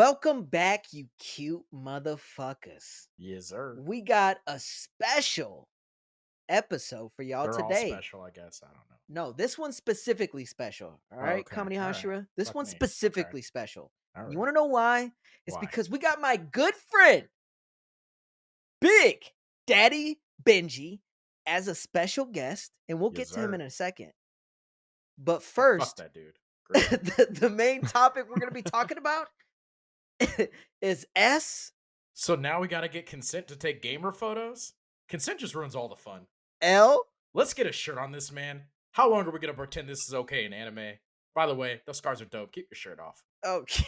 Welcome back, you cute motherfuckers. Yes, sir. We got a special episode for y'all They're all today. special, I guess. I don't know. No, this one's specifically special. All Oh, right, okay. Comedy All right. Hashira. This Fuck one's me. Okay. specifically special. All You right. want to know why? It's Why? because we got my good friend, Big Daddy Benji, as a special guest, and we'll Yes, get to him sir. in a second. But Fuck first, that dude. Great. the main topic we're going to be talking about is So now we got to get consent to take gamer photos? Consent just ruins all the fun. SLF. Let's get a shirt on this, man. How long are we going to pretend this is okay in anime? By the way, those scars are dope. Keep your shirt off. Okay.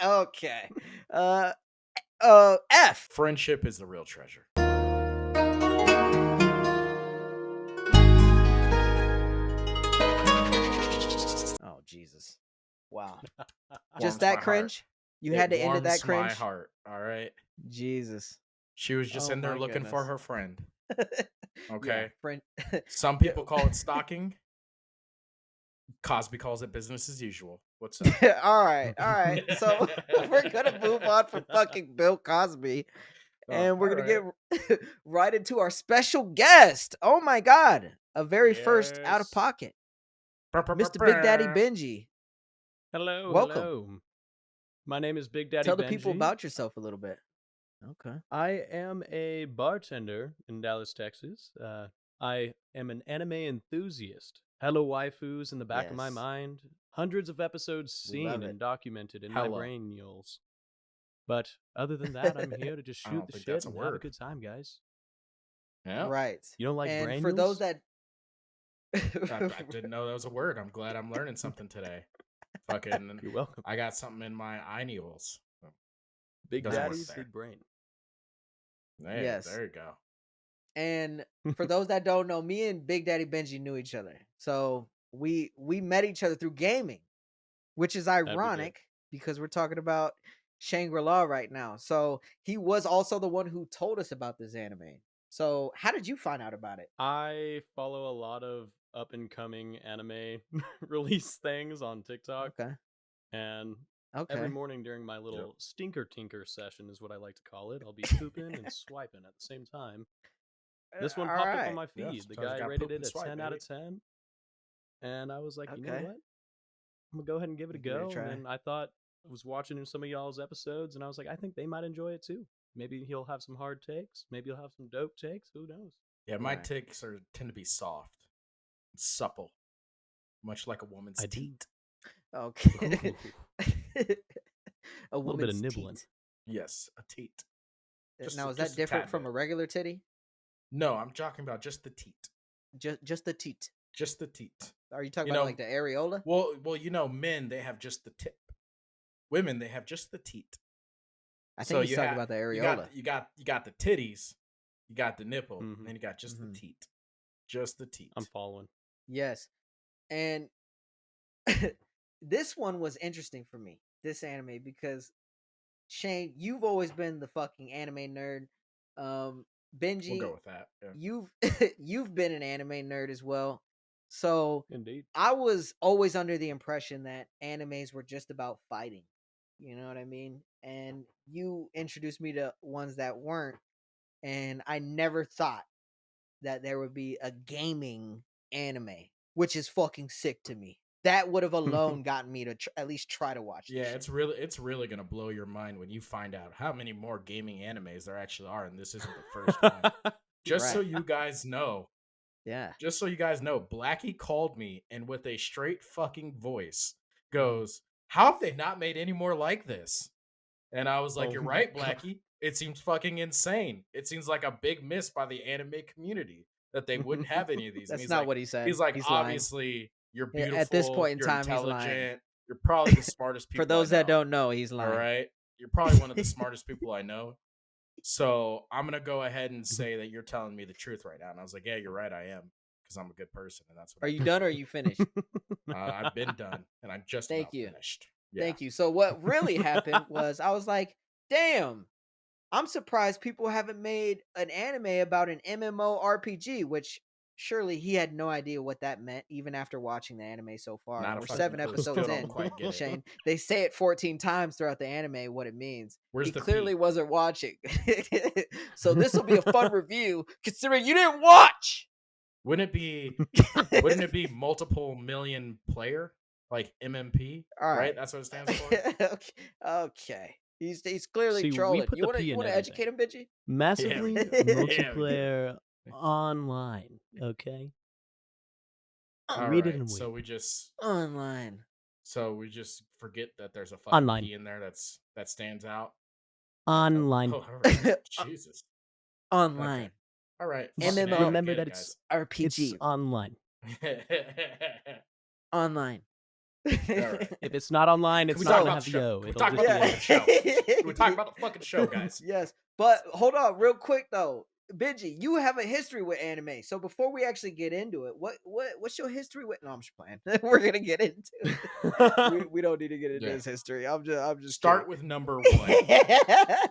Okay. F. Friendship is the real treasure. Oh Jesus! Wow. Warms Just my that heart. cringe. You It had to end it that warms my cringe. heart. All right. Jesus. She was just Oh in there my looking for goodness. her friend. Yeah, Okay. friend. Some people call it stalking. Cosby calls it business as usual. What's up? All right. All right. So we're gonna move on from fucking Bill Cosby, and we're All gonna right. get right into our special guest. Oh my God! A very first out of Yes. pocket, Mr. Big Daddy Benji. Hello, Welcome. hello. My name is Big Daddy Tell the people Benji. about yourself a little bit. Okay. I am a bartender in Dallas, Texas. I am an anime enthusiast. Hello, waifus in the back of my Yes. mind. Hundreds of episodes We love seen it. and documented in my Hello. brain-yules. But other than that, I'm here to just I shoot don't the think shit that's a and have a word. good time, guys. Yeah. Right. You don't like And brain for those mules? that I didn't know that was a word. I'm glad I'm learning something today. Fucking, You're welcome. I got something in my eyenules. Big doesn't work Daddy's there. big brain. Hey, Yes. there you go. And for those that don't know, me and Big Daddy Benji knew each other. So we met each other through gaming, which is we did. ironic because we're talking about Shangri-La right now. So he was also the one who told us about this anime. So how did you find out about it? I follow a lot of up-and-coming anime release things on TikTok. Okay. And Okay. every morning during my little stinker tinker session is what I like to call it. I'll be pooping and swiping at the same time. This one All popped up right. on my Yeah, feed. The sometimes you guy gotta rated poop it and a swipe, 10 out baby. of 10. And I was like, you know Okay. what? I'm going to go ahead and give it a Give it a go. try. And then I thought I was watching some of y'all's episodes and I was like, I think they might enjoy it too. Maybe he'll have some hard takes. Maybe he'll have some dope takes. Who knows? Yeah, my Right. ticks tend to be soft, and supple, much like a woman's I do. teat. Okay. Ooh. A little bit of woman's nibbling. teat. Yes, a teat. Just Now, a- is just that a different tad from bit. a regular titty? No, I'm talking about just the teat. Just the teat. Just the teat. Are you talking You about know- like the areola? Well, men they have just the tip. Women they have just the teat. I So think he's you talking have- about the You areola. got the titties, you got the nipple, Mhm. and then you got just Mhm. the teat. Just the teat. I'm following. Yes. And this one was interesting for me, this anime, because Shane, you've always been the fucking anime nerd. Benji, We'll go with that. Yeah. you've you've been an anime nerd as well. So Indeed. I was always under the impression that animes were just about fighting. You know what I mean? And you introduced me to ones that weren't, and I never thought that there would be a gaming anime, which is fucking sick to me. That would have alone gotten me to at least try to watch this Yeah, shit. it's really gonna blow your mind when you find out how many more gaming animes there actually are, and this isn't the first one. Just so Right. you guys know, Yeah. Blackie called me and with a straight fucking voice goes, "How have they not made any more like this?" And I was like, Oh "You're my right, God. Blackie. It seems fucking insane. It seems like a big miss by the anime community that they wouldn't have any of these." And That's he's not like, what he said. he's like, He's lying. obviously, you're Yeah, beautiful. at this point in you're time, he's lying. intelligent. You're probably the smartest people. For those I that know. don't know, he's lying. All right. You're probably one of the smartest people I know. So I'm going to go ahead and say that you're telling me the truth right now. And I was like, yeah, you're right. I am. Because I'm a good person. And that's what Are you done or are you finished? I've been done. And I'm just Thank about you. finished. Yeah. Thank you. So what really happened was I was like, damn, I'm surprised people haven't made an anime about an MMORPG, which surely he had no idea what that meant, even after watching the anime so far. Not a We're fucking 7 clue. episodes Still don't in, quite get it. Shane. They say it 14 times throughout the anime what it means. Where's He the clearly P? wasn't watching. So this will be a fun review, considering you didn't watch. Wouldn't it be multiple million player? Like MMP? All Right? right. That's what it stands for? Okay. He's clearly See, we trolling. put You the P in want to educate him, Benji? Massively Yeah, we multiplayer online. Okay, All read it right. and So weep. Online. we just forget that there's a fucking Online. P in there that stands out. Online. Oh, all right. Jesus. Online. Okay. All right. MMO. Fucking A, I Remember get that it, it's RPG. online. guys. Online. All right. If it's not online, Can it's we not talk gonna about have the show? yo. Can we It'll talk just about be the a- fucking show? Can we talk about the fucking show, guys? Yes, but hold on, real quick though, Benji, you have a history with anime. So before we actually get into it, what's your history with? No, I'm just playing. We're gonna get into it. We don't need to get into Yeah. his history. I'm just Start with number 1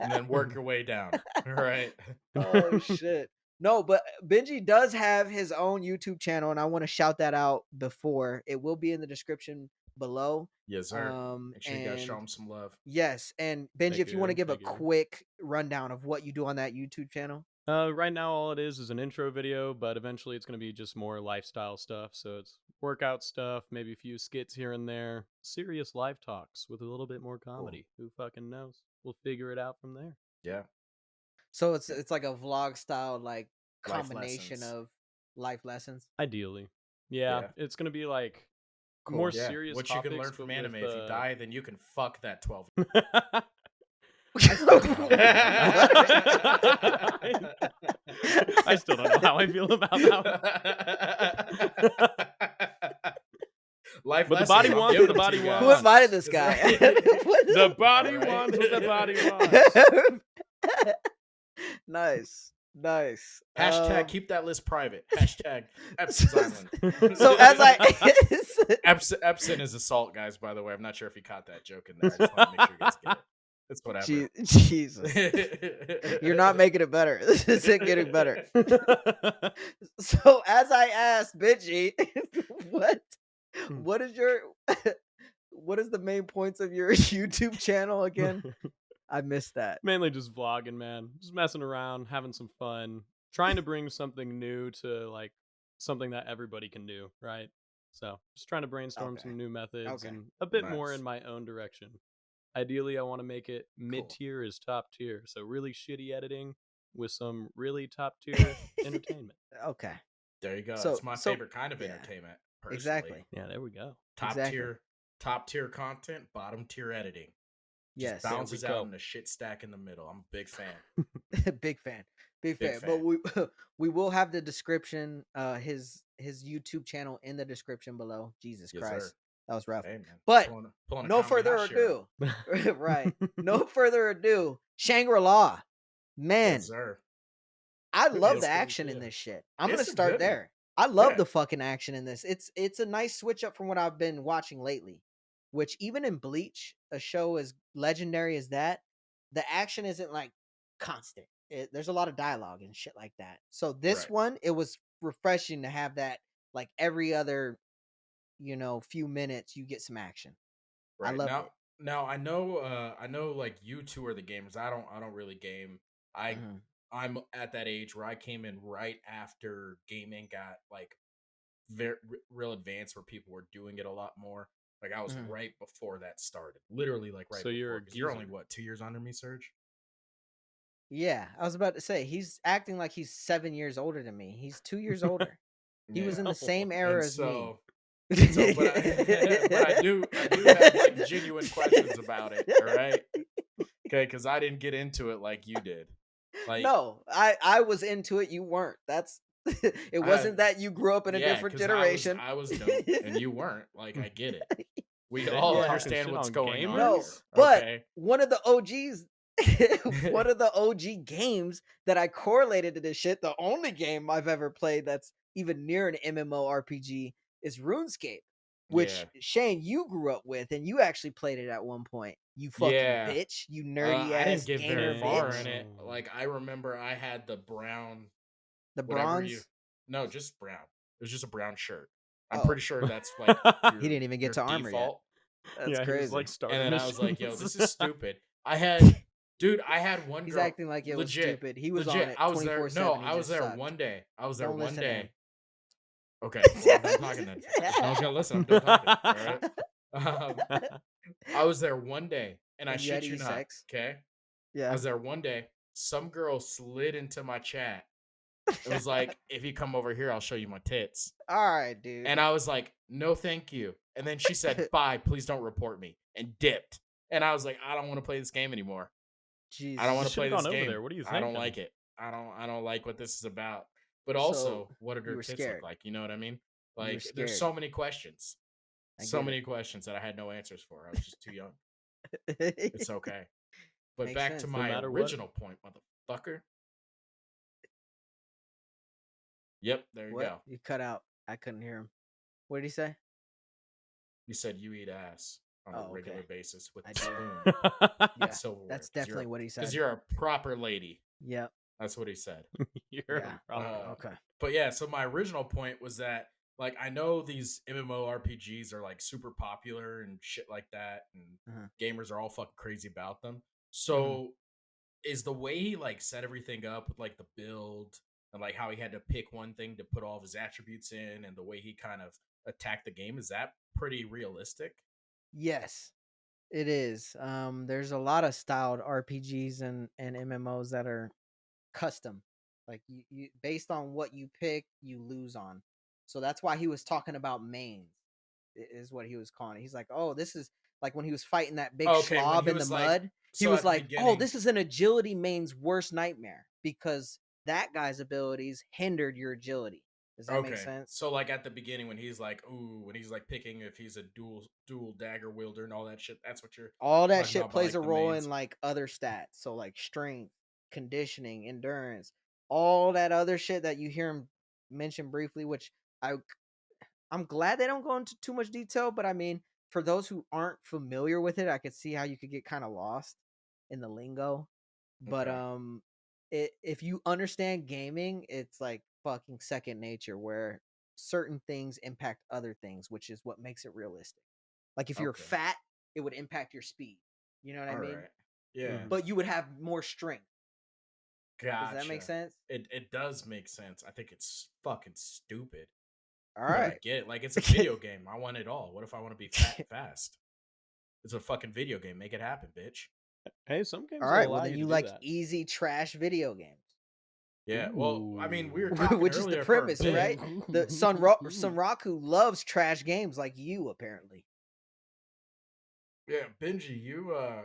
and then work your way down. All right. Oh shit. No, but Benji does have his own YouTube channel, and I want to shout that out before. It will be in the description below. Yes, sir. Make sure you guys show And him some love. yes, and Benji, Thank if you want to you, give a thank you. quick rundown of what you do on that YouTube channel. Right now, all it is an intro video, but eventually it's going to be just more lifestyle stuff. So it's workout stuff, maybe a few skits here and there, serious live talks with a little bit more comedy. Who fucking knows? We'll figure it out from there. Yeah. So it's like a vlog style, like Life combination lessons. of life lessons. Ideally. Yeah. It's going to be like Cool. more Yeah. serious What you can topics, learn from but anime. with, If you die, then you can fuck that 12. I still don't know how I feel about that Life But the lessons, body I'm wants giving what the it to body you wants. guys. Who invited this Is guy? that- The body Alright. wants what the body wants. Nice. Hashtag keep that list private. Hashtag Epson's Island. So as I Epson is assault, guys, by the way. I'm not sure if you caught that joke in there. I just want to make sure you guys get it. It's whatever. Jesus, you're not making it better. This isn't getting better. So as I asked Benji, what is your what is the main points of your YouTube channel again? I missed that. Mainly just vlogging, man. Just messing around, having some fun, trying to bring something new to like something that everybody can do, right? So just trying to brainstorm Okay. some new methods Okay. and a bit more Nice. in my own direction. Ideally, I want to make it mid-tier is top tier. So really shitty editing with some really top tier entertainment. Okay. There you go. So- That's my so- favorite kind of yeah, entertainment. Personally. Exactly. Yeah, there we go. Exactly. Top tier content, bottom tier editing. Yes. Just bounces go. out in a shit stack in the middle. I'm a big fan. Big fan. Big But fan. we will have the description, his YouTube channel in the description below. Jesus Yes, Christ. sir. That was rough. Hey, man. But Pulling a no comedy further house show. ado. Right. No further ado. Shangri-La. Man, Yes, sir. I love It's the pretty action in good. this shit. I'm It's gonna a start good one. there. I love Yeah. the fucking action in this. It's a nice switch up from what I've been watching lately. Which even in Bleach, a show as legendary as that, the action isn't like constant. There's a lot of dialogue and shit like that. So this Right. one, it was refreshing to have that like every other, few minutes you get some action. I Right. love now, it. now I know like you two are the gamers. I don't really game. Mhm. I'm at that age where I came in right after gaming got like very real advanced, where people were doing it a lot more. Like I was Mhm. right before that started, literally like right. So you're a before, 'cause you're only geezer. what 2 years under me, Serge? Yeah, I was about to say he's acting like he's 7 years older than me. He's 2 years older. He was in the same era And as me. so, but I do have like genuine questions about it. All right, okay, because I didn't get into it like you did. Like No, I was into it. You weren't. That's it. Wasn't that you grew up in a yeah, different 'cause generation? I was dumb and you weren't. Like I get it. We They all were talking understand shit what's on going on. gamers? No, here, but okay? one of the OGs, one of the OG games that I correlated to this shit, the only game I've ever played that's even near an MMORPG is RuneScape, which Yeah. Shane, you grew up with, and you actually played it at one point. You fucking Yeah. bitch, you nerdy I ass didn't get gamer very far bitch. in it. Like I remember I had the brown The whatever bronze. No, just brown. It was just a brown shirt. I'm Oh. pretty sure that's like He your didn't even get your to armor yet. default. That's Yeah, he was like crazy. starter And then I was like, yo, missions. this is stupid. I had one He's girl, acting like it was legit, stupid. He was on legit. it I was there. 24/7. No, He I was just there sucked. one day. I was there Don't one listen to him. day. Okay, well, I'm done talking then. If no one's gonna listen, I'm done talking. All right. I was there one day, and I And you had shit to you eat not. sex. Okay, I Yeah. was there one day. Some girl slid into my chat. It was like, if you come over here, I'll show you my tits. All right, dude. And I was like, no, thank you. And then she said, bye, please don't report me, and dipped. And I was like, I don't want to play this game anymore. I don't Jesus. want You to play should've this gone over game. there. What do you I don't thinking? like it. I don't like what this is about. But So, also, what did you her were tits scared. look like? You know what I mean? You were Like, there's scared. so many questions. I So get many it. questions that I had no answers for. I was just too young. It's okay. But Makes back to sense. No my matter what. original point, motherfucker. Yep, there you What? go. You cut out. I couldn't hear him. What did he say? You said you eat ass on a Oh, regular okay. basis with I the did. spoon Yeah, and silverware. that's 'cause you're definitely what he Because said. you're a proper lady. Yep. That's what he said. You're Yeah. probably- Okay. But yeah, so my original point was that, like, I know these MMORPGs are like super popular and shit like that, and Uh-huh. gamers are all fucking crazy about them. So is the way he like set everything up with like the build and like how he had to pick one thing to put all of his attributes in, and the way he kind of attacked the game, is that pretty realistic? Yes, it is. There's a lot of styled RPGs and MMOs that are custom. Like you based on what you pick, you lose on. So that's why he was talking about mains. Is what he was calling it. He's like, oh, this is like when he was fighting that big Okay, when slob he in the was like, mud. He so was at the like, oh, beginning, this is an agility main's worst nightmare because that guy's abilities hindered your agility. Does that make okay, sense? so like at the beginning when he's like, ooh, when he's like picking if he's a dual dagger wielder and all that shit, that's what you're All that talking shit about by plays like a the role mains. in like other stats. So like strength, conditioning, endurance, all that other shit that you hear him mention briefly, which I I'm glad they don't go into too much detail, but I mean, for those who aren't familiar with it, I could see how you could get kind of lost in the lingo. But Okay. if you understand gaming, it's like fucking second nature where certain things impact other things, which is what makes it realistic. Like if you're Okay. fat, it would impact your speed. You know what I All mean? right. Yeah. But you would have more strength. Gotcha. Does that make sense? It does make sense. I think it's fucking stupid. All I right. don't get it. Like, it's a video game. I want it all. What if I want to be fat and fast? It's a fucking video game. Make it happen, bitch. Hey, some games All will right. allow Well, then you you to do like that. easy trash video games. Yeah. Well, I mean, we were Ooh. talking Which is the earlier for a premise, bit. right? The Sunraku loves trash games like you, apparently. Yeah, Benji, you were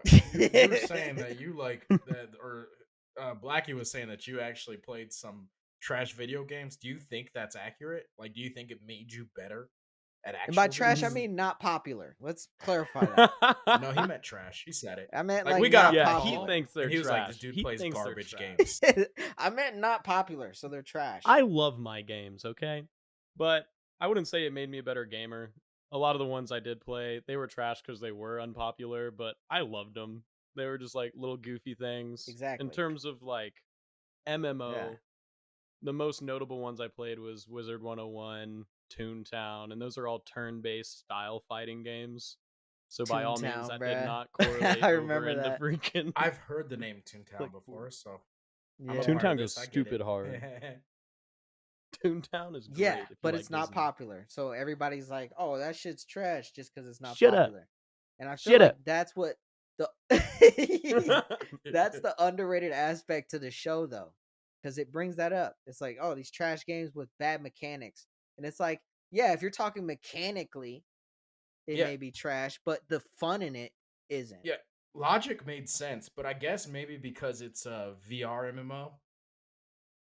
saying that you like that, or Blackie was saying that you actually played some trash video games. Do you think that's accurate? Like, do you think it made you better at And by actual trash, I games? mean not popular. Let's clarify that. No, he meant trash. He said it. I meant Like, like we got not a Yeah, popular. he call, thinks they're and he was like, "This trash. dude He plays thinks they're garbage trash. games." I meant not popular, so they're trash. I love my games, okay? But I wouldn't say it made me a better gamer. A lot of the ones I did play, they were trash because they were unpopular, but I loved them. They were just like little goofy things. Exactly. In terms of like MMO, Yeah. the most notable ones I played was Wizard 101, Toontown, and those are all turn-based style fighting games. So by all means, Toontown, that bruh. did not correlate I over remember into that. freaking. I've heard the name Toontown Like, before, so Yeah. I'm a part of Toontown this. goes I get stupid it. hard. Toontown is great. Yeah, if you but like it's not Disney. popular. So everybody's like, "Oh, that shit's trash," just because it's not Shut up. popular. And I feel Shut like up. that's what the that's the underrated aspect to the show, though, because it brings that up. It's like, oh, these trash games with bad mechanics, and it's like, yeah, if you're talking mechanically, it Yeah. may be trash, but the fun in it isn't. Yeah, logic made sense, but I guess maybe because it's a VR MMO,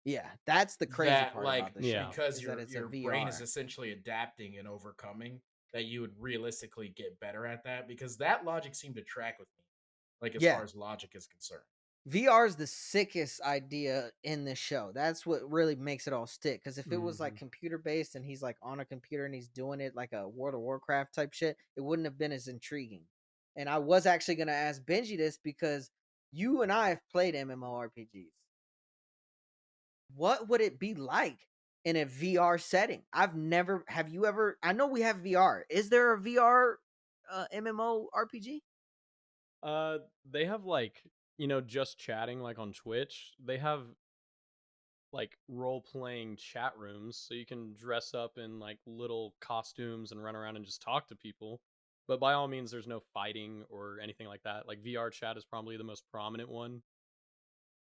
Yeah, that's the crazy that part like about the show. Yeah. because is that it's a your brain is VR. essentially adapting and overcoming, that you would realistically get better at that, because that logic seemed to track with me, like as Yeah. far as logic is concerned. VR is the sickest idea in this show. That's what really makes it all stick. Because if it was like computer based and he's like on a computer and he's doing it like a World of Warcraft type shit, it wouldn't have been as intriguing. And I was actually gonna ask Benji this because you and I have played MMORPGs. What would it be like in a VR setting. Have you ever, I know we have VR. Is there a VR MMO RPG? They have like, just chatting like on Twitch. They have like role playing chat rooms so you can dress up in like little costumes and run around and just talk to people. But by all means, there's no fighting or anything like that. Like VR chat is probably the most prominent one,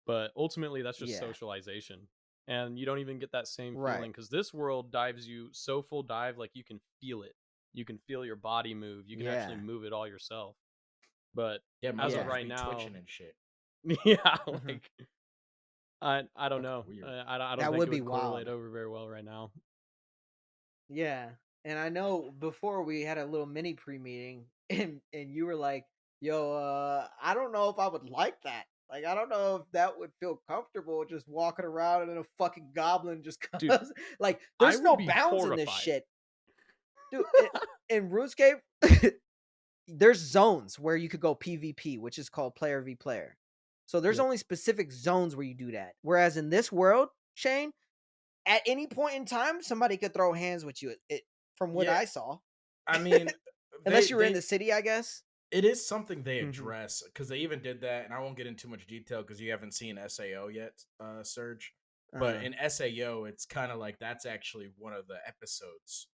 but ultimately that's just Yeah. socialization. And you don't even get that same Right. feeling because this world dives you so full dive, like you can feel it. You can feel your body move. You can actually Yeah. move it all yourself. But Yeah, as of Yeah. right be now, twitching and shit. yeah, Mhm. like I don't Fucking know. weird. I don't That think would it be would correlate wild. over very well right now. Yeah. And I know before we had a little mini pre-meeting and you were like, "Yo, I don't know if I would like that. Like I don't know if that would feel comfortable just walking around and then a fucking goblin just Dude, comes. Like I there's would no be bounds in this horrified. shit. Dude, in RuneScape there's zones where you could go PvP, which is called player v player. So there's Yep. only specific zones where you do that. Whereas in this world, Shane, at any point in time, somebody could throw hands with you. From what Yeah, I saw, I mean, unless you were in the city, I guess. it is something they Mhm. address because they even did that, and I won't get into too much detail because you haven't seen SAO yet, Serge. But in SAO, it's kind of like that's actually one of the episode's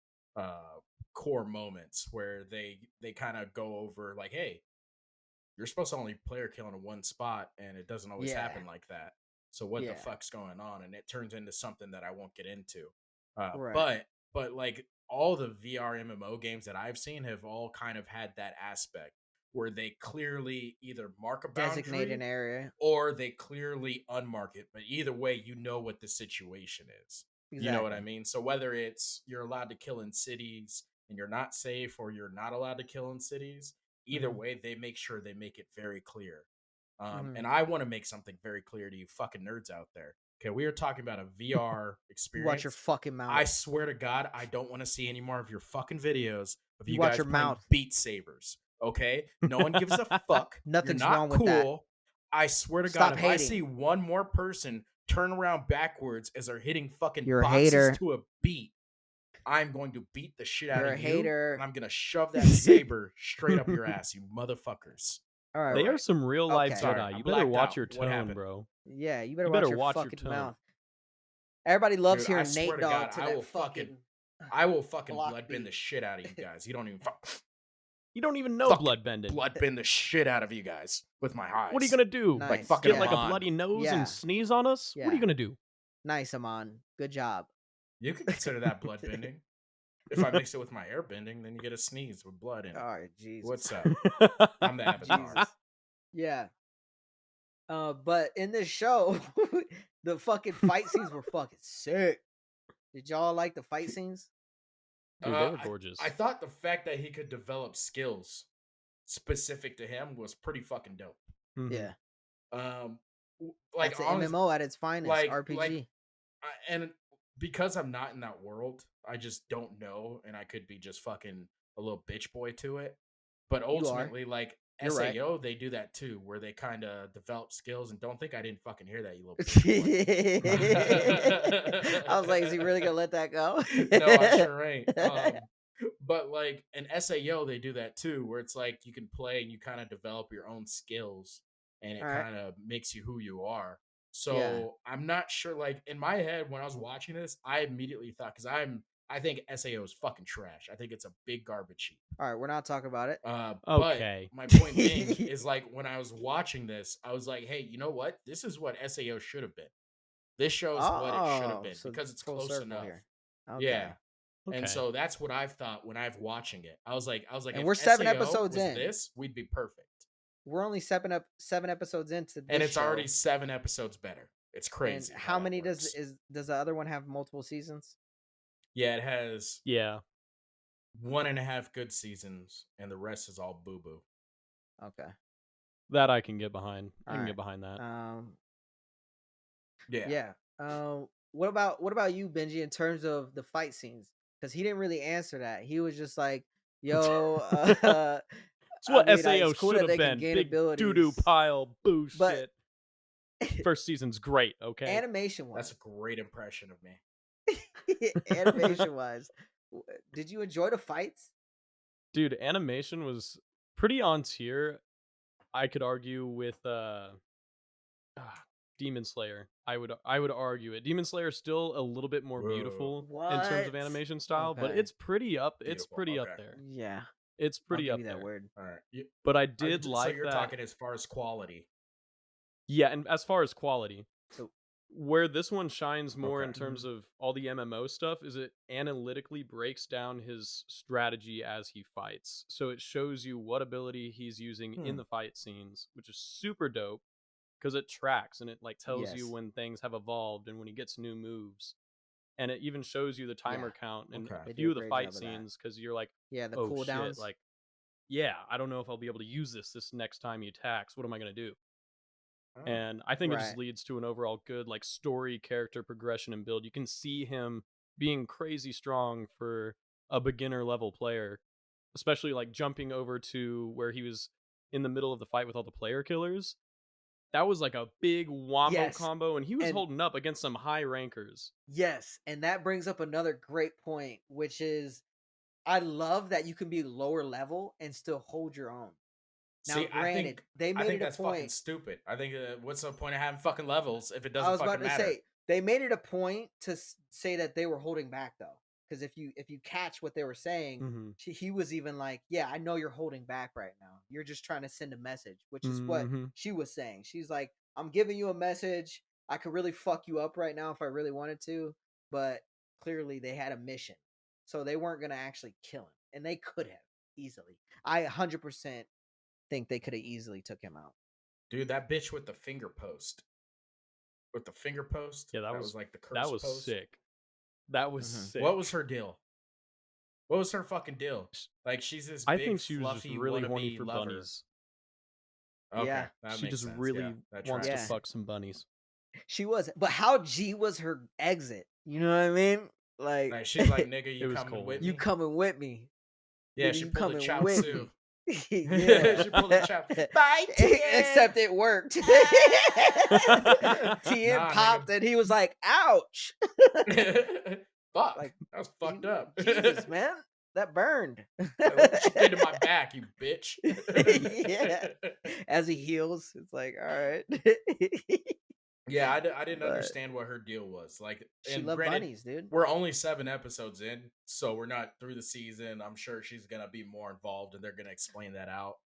core moments where they kind of go over like, hey, you're supposed to only player kill in one spot, and it doesn't always Yeah. happen like that. So what the Yeah. fuck's going on? And it turns into something that I won't get into. Right. But like all the VR MMO games that I've seen have all kind of had that aspect where they clearly either mark a Designate an boundary area. or they clearly unmark it. But either way, you know what the situation is. You know what I Exactly. mean? So whether it's you're allowed to kill in cities and you're not safe, or you're not allowed to kill in cities, either Mhm. way, they make sure they make it very clear. Mhm. And I want to make something very clear to you fucking nerds out there. Okay, we are talking about a VR You watch your experience. fucking mouth. I swear to God, I don't want to see any more of your fucking videos of You you watch guys your playing mouth. Beat Sabers. Okay, no one gives a fuck. You're Nothing's not wrong with that. cool. I swear to God, Stop if I see hating. one more person turn around backwards as they're hitting fucking You're a boxes hater. to a beat, I'm going to beat the shit out You're a of you, and hater. I'm gonna shove that saber straight up your ass, you motherfuckers. All right. They are right. some real life Okay. Sorry, Jedi. I You better blacked watch out. your What tone, happened? bro. Yeah, you better You watch better your watch your fucking tone. mouth. Everybody loves Dude, I hearing swear Nate to God, Dogg to I that will fucking blood block bend the beat. shit out of you guys. You don't even You don't even know fucking bloodbending. blood bend the shit out of you guys with my eyes. What are you gonna do? Nice. Like fucking Get like a Amon. bloody nose Yeah. and sneeze on us? What are Yeah. you gonna do? Nice, Amon. Good job. You could consider that blood bending. If I mix it with my air bending, then you get a sneeze with blood in it. All right, Jesus. What's up? I'm the Avatar. Jesus. Yeah. But in this show, the fucking fight scenes were fucking sick. Did y'all like the fight scenes? Dude, they were gorgeous. I thought the fact that he could develop skills specific to him was pretty fucking dope. Mhm. Yeah. Like That's an honest, MMO at its finest. like RPG. and because I'm not in that world, I just don't know, and I could be just fucking a little bitch boy to it. But You are. ultimately, like You're right. SAO, they do that too, where they kind of develop skills. And don't think I didn't fucking hear that, you little bitch boy. I was like, is he really gonna let that go? No, I sure ain't. But like in SAO, they do that too, where it's like you can play and you kind of develop your own skills, and it All right. kind of makes you who you are. Yeah. So I'm not sure. Like in my head, when I was watching this, I immediately thought, because I think SAO is fucking trash. I think it's a big garbage heap. All right, we're not talking about it. Okay. But my point being is, like, when I was watching this, I was like, hey, you know what? This is what SAO should have been. This shows what it should have been, so because it's full close circle enough. here. Okay. Yeah. Okay. And so that's what I've thought when I've watching it. I was like, And if we're 7 SAO episodes was in. this, we'd be perfect. We're only 7 episodes into this And it's show. already 7 episodes better. It's And crazy. how many that does works. the other one have multiple seasons? Yeah, it has Yeah. 1.5 good seasons, and the rest is all boo boo. Okay. That I can get behind. I can Alright. get behind that. Yeah. What about you, Benji, in terms of the fight scenes? Because he didn't really answer that. He was just like, "Yo, It's what I mean, SAO it's cool should that have they can been. gain Big doo-doo abilities." pile bullshit. But First season's great, okay? animation wise, That's a great impression of me. Animation wise, did you enjoy the fights? Dude, animation was pretty on tier. I could argue with ah, Demon Slayer. I would argue it. Demon Slayer is still a little bit more Whoa. beautiful in terms What? of animation style, but Okay. it's pretty up. It's Beautiful. pretty up Okay. there. Yeah, It's I'll pretty give up you that there. word. All right. But I did So like you're that. talking as far as quality. Yeah, and as far as quality, So where this one shines more Okay. in terms of all the MMO stuff is it analytically breaks down his strategy as he fights. So it shows you what ability he's using in the fight scenes, which is super dope because it tracks and it like tells you yes, when things have evolved and when he gets new moves. And it even shows you the timer yeah, count in Okay. a they do few a of the great fight job of that. scenes because you're like, Yeah, the oh shit, cooldowns. like, yeah, I don't know if I'll be able to use this next time he attacks. What am I going to do? Oh. And I think it just Right. leads to an overall good like story, character progression, and build. You can see him being crazy strong for a beginner level player, especially like jumping over to where he was in the middle of the fight with all the player killers. That was like a big wombo Yes, combo, and he was and holding up against some high rankers. yes, and that brings up another great point, which is I love that you can be lower level and still hold your own. Now, See, granted, they I made think it a that's fucking point. stupid. I think what's the point of having fucking levels if it I doesn't was about fucking to matter? say they made it a point to say that they were holding back though, because if you catch what they were saying, Mm-hmm. he was even like, "Yeah, I know you're holding back right now. You're just trying to send a message," which is what Mm-hmm. she was saying. She's like, "I'm giving you a message. I could really fuck you up right now if I really wanted to, but clearly they had a mission, so they weren't gonna actually kill him, and they could have easily. I 100% think they could have easily took him out." Dude, that bitch with the finger post. With the finger post, Yeah, that was like the that curse was post. sick. That was Mhm. sick. What was her deal? What was her fucking deal? Like she's this I big think she was just fluffy really horny wannabe for lover. bunnies. Okay, Yeah. that She makes just sense. really Yeah, that wants to Yeah. tracks. fuck some bunnies. She was, but how G was her exit? You know what I mean? Like, Like she's like, nigga, It you was coming with cold. you me? coming with me? Yeah, Nigga, she you pulled a coming Chow with Tzu. me? Yeah. She pulled a Chow. Bye, Tien. Except it worked. Tien Nah, popped and he was like, "Ouch!" nigga. Fuck, Like, that was fucked up. Jesus, man, that burned. Look what you did to my back, you bitch. Yeah. As he heals, it's like, all right. Yeah, I didn't But understand what her deal was. Like, she and loved granted, bunnies, dude. we're only 7 episodes in, so we're not through the season. I'm sure she's gonna be more involved, and they're gonna explain that out.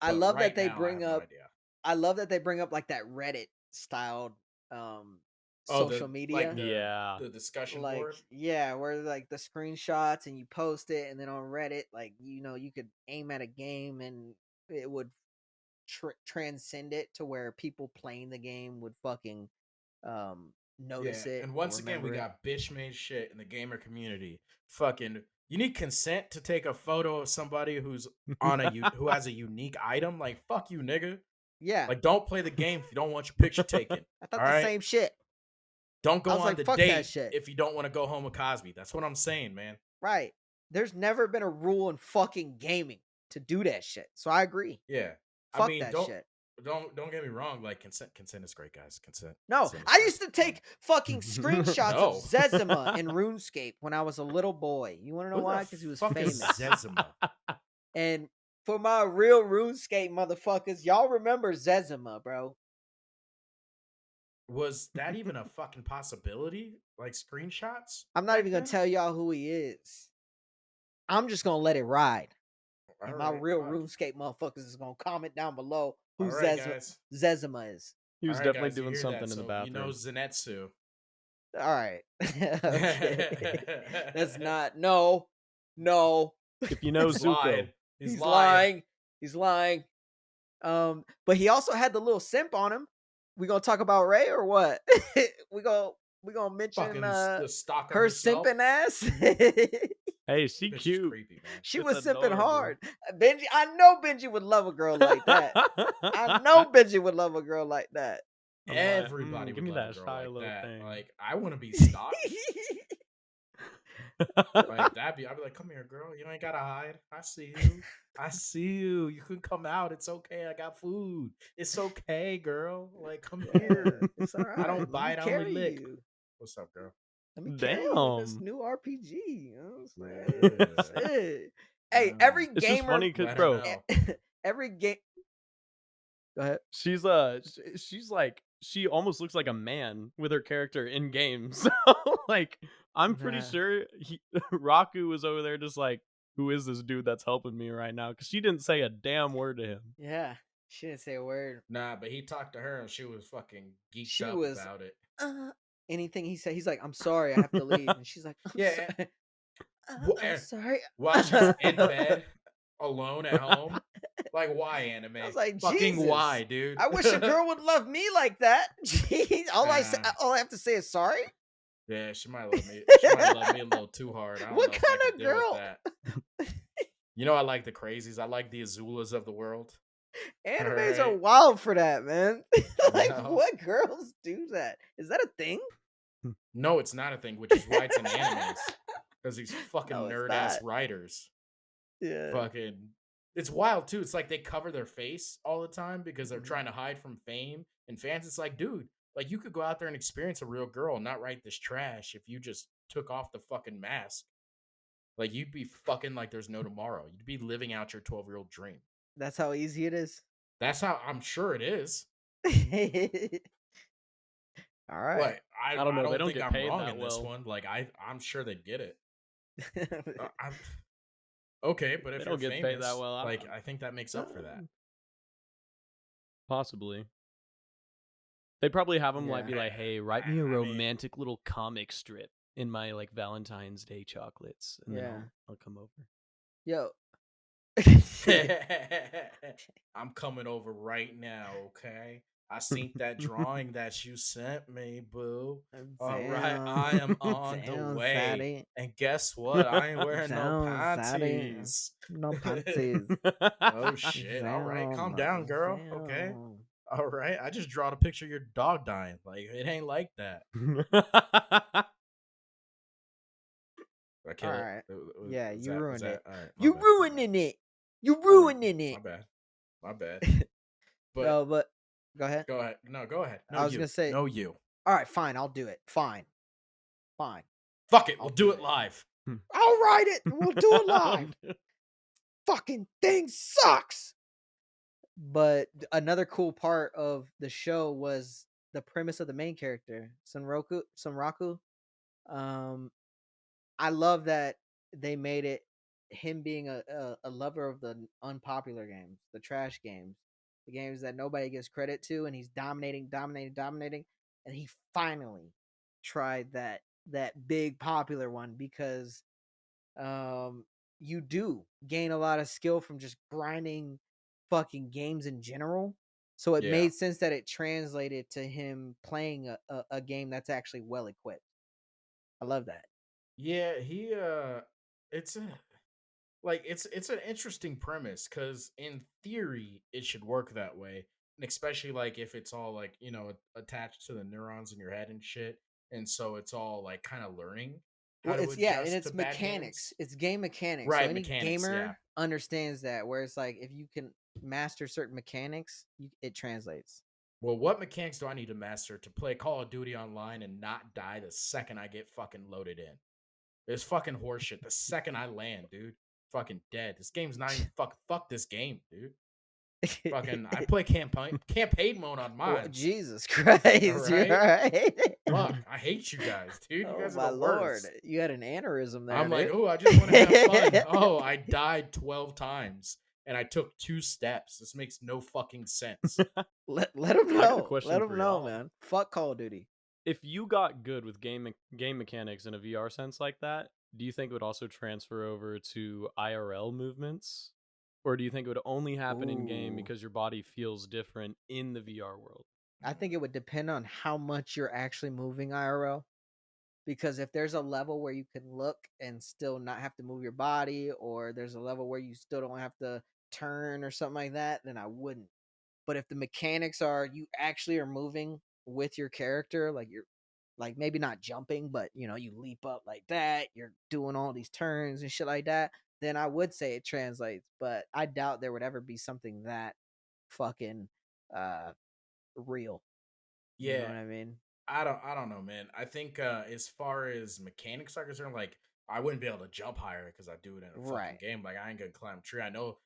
I But love that right they now, I bring have no up idea. I love that they bring up like that Reddit styled um Oh, social like media. Yeah. the discussion Like, board. yeah, where like the screenshots and you post it, and then on Reddit, like, you could aim at a game and it would transcend it to where people playing the game would fucking Yeah, notice it and or once again, we remember it. got bitch made shit in the gamer community. Fucking, you need consent to take a photo of somebody who's who has a unique item. Like, fuck you, nigga. Yeah, Like, don't play the game if you don't want your picture taken. I All thought the right, same shit. don't I go was on like, the fuck that date shit. if you don't want to go home with Cosby. That's what I'm saying, man. Right. There's never been a rule in fucking gaming to do that shit. So I agree. Yeah, I Fuck mean, that shit. don't get me wrong. Like, consent is great, guys. No, Consent is I great. used to take fucking screenshots of No. Zezima in RuneScape when I was a little boy. You want to know Who the why? Because he was fuck is famous. Zezima? And for my real RuneScape motherfuckers, y'all remember Zezima, bro. Was that even a fucking possibility? Like screenshots? I'm not back even going then? to tell y'all who he is. I'm just going to let it ride. And my Alright, real fuck. RuneScape motherfuckers is going to comment down below who Alright, guys. Zezima is. He was Alright, definitely guys, you doing hear something that. in the So if you know bathroom. Zenetsu. All right. Okay. That's not. No. No. If you know He's Zuko, lying. He's lying. He's lying. But he also had the little simp on him. We gonna talk about Ray or what? we gonna mention Fucking the stalker her herself. simping ass. hey, she Bitch is cute. creepy, man. She It's was simping adorable. hard. Benji, I know Benji would love a girl like that. I know Benji would love a girl like that. I'm like, Everybody give would me love that a girl shy like little that. thing. Like, I want to be stalked. Like, I'd be like, come here, girl. You ain't gotta hide. I see you. I see you. You can come out. It's okay. I got food. It's okay, girl. Like, come here. It's all right. I don't Let me bite. I only carry lick. you. What's up, girl? Let me carry you in this Damn. new RPG. You know what I'm saying? Yeah. Shit. Hey, every It's just gamer, funny because, Let her bro, know. every game. Go ahead. she's like, she almost looks like a man with her character in games. So, like, I'm pretty Nah. sure Raku was over there just like, who is this dude that's helping me right now? Because she didn't say a damn word to him. Yeah, she didn't say a word. Nah, but he talked to her and she was fucking geeked She up was about it. anything he said. He's like, "I'm sorry, I have to leave," and she's like, "I'm Yeah. sorry, Wh- I'm eh, sorry." While she's in bed, alone at home. Like, why, anime? I was like, Fucking Jesus. why, dude? I wish a girl would love me like that. Jeez, Uh, all I have to say is sorry. yeah, she might love me. She might love me a little too hard. I don't What know if I kind could of deal with girl? that. You know, I like the crazies. I like the Azulas of the world. All Animes are right. wild for that, man. You Like, know? what girls do that? Is that a thing? No, it's not a thing, which is why it's in animes. Because these fucking No, it's nerd ass not. writers. Yeah. Fucking. It's wild too. It's like they cover their face all the time because they're Mhm. trying to hide from fame and fans. It's like, dude, like you could go out there and experience a real girl and not write this trash if you just took off the fucking mask. Like you'd be fucking like there's no tomorrow. You'd be living out your 12-year-old dream. That's how easy it is. That's how I'm sure it is. All right. Like I, I don't I know. They don't don't think get I'm paid wrong that in this well. one. Like I'm sure they'd get it. I'm okay, but They if you're don't get paid that famous, well. like I think that makes up for that. Possibly. They probably have him like Yeah. be like, "Hey, write me a I mean- romantic little comic strip in my like Valentine's Day chocolates, and then Yeah. I'll come over." Yo. I'm coming over right now, okay? I seen that drawing that you sent me, boo. All right, I am on the Damn, way. Zaddy. And guess what? I ain't wearing no Damn, Zaddy. panties. No panties. Oh shit. All right, calm down, girl. Okay. Damn. All right. I just drawed a picture of your dog dying. Like it ain't like that. Did I kill All it? right. Was Yeah, you ruined it. All right. You ruining it. You ruining it. My bad. My bad. But No, but go ahead. go ahead. No, go ahead. No, I was you. gonna say, No, you. all right, fine, I'll do it. Fine. Fuck it. We'll I'll do do it it. live. I'll write it. We'll do it live. Fucking thing sucks. But another cool part of the show was the premise of the main character, Sunraku. I love that they made it him being a lover of the unpopular games, the trash games, the games that nobody gives credit to, and he's dominating, and he finally tried that big popular one because you do gain a lot of skill from just grinding fucking games in general. So it Yeah. made sense that it translated to him playing a game that's actually well equipped. I love that. Yeah, it's a like it's an interesting premise because in theory it should work that way. And especially like if it's all like, attached to the neurons in your head and shit. And so it's all like kind of learning how Well, to it's and adjust to it's bad mechanics. games. It's game mechanics. So Right, any mechanics, yeah. gamer understands that. Where it's like if you can master certain mechanics, it translates. Well, what mechanics do I need to master to play Call of Duty online and not die the second I get fucking loaded in? It's fucking horseshit. The second I land, dude, fucking dead. This game's not even fuck this game, dude. Fucking, I play campaign mode on Well, mine. Jesus Christ, you're right? right. Fuck, I hate you guys, dude. You Oh guys my are the lord, worst. you had an aneurysm there. I'm like, dude. oh, I just want to have fun. Oh, I died 12 times and I took 2 steps. This makes no fucking sense. let him I got a know. question Let for him know, y'all. man. Fuck Call of Duty. If you got good with game mechanics in a VR sense like that, do you think it would also transfer over to IRL movements? Or do you think it would only happen in game Ooh. because your body feels different in the VR world? I think it would depend on how much you're actually moving IRL. Because if there's a level where you can look and still not have to move your body, or there's a level where you still don't have to turn or something like that, then I wouldn't. But if the mechanics are you actually are moving with your character, like you're like maybe not jumping, but you leap up like that, you're doing all these turns and shit like that, then I would say it translates. But I doubt there would ever be something that fucking uh real. You know Yeah. what I mean? I don't know, man. I think as far as mechanics are concerned, like I wouldn't be able to jump higher because I do it in a fucking Right. game. Like I ain't gonna climb a tree. I know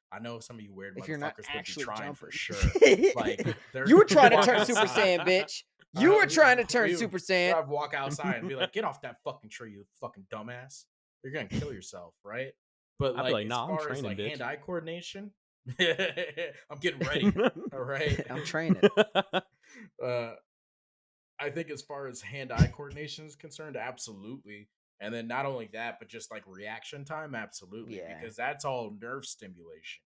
some of you weird If you're not motherfuckers would be actually trying for jumping. sure. Like they're You were you trying to walk turn Super outside. Saiyan, bitch. You were trying to turn We Super Saiyan. I'd walk outside and be like, get off that fucking tree, you fucking dumbass. You're gonna kill yourself, right? But I'd be like like, as nah, I'm far as training, like bitch. hand-eye coordination, I'm getting ready. All right. I'm training. uh I think as far as hand-eye coordination is concerned, absolutely. And then not only that, but just like reaction time, absolutely, Yeah. because that's all nerve stimulation.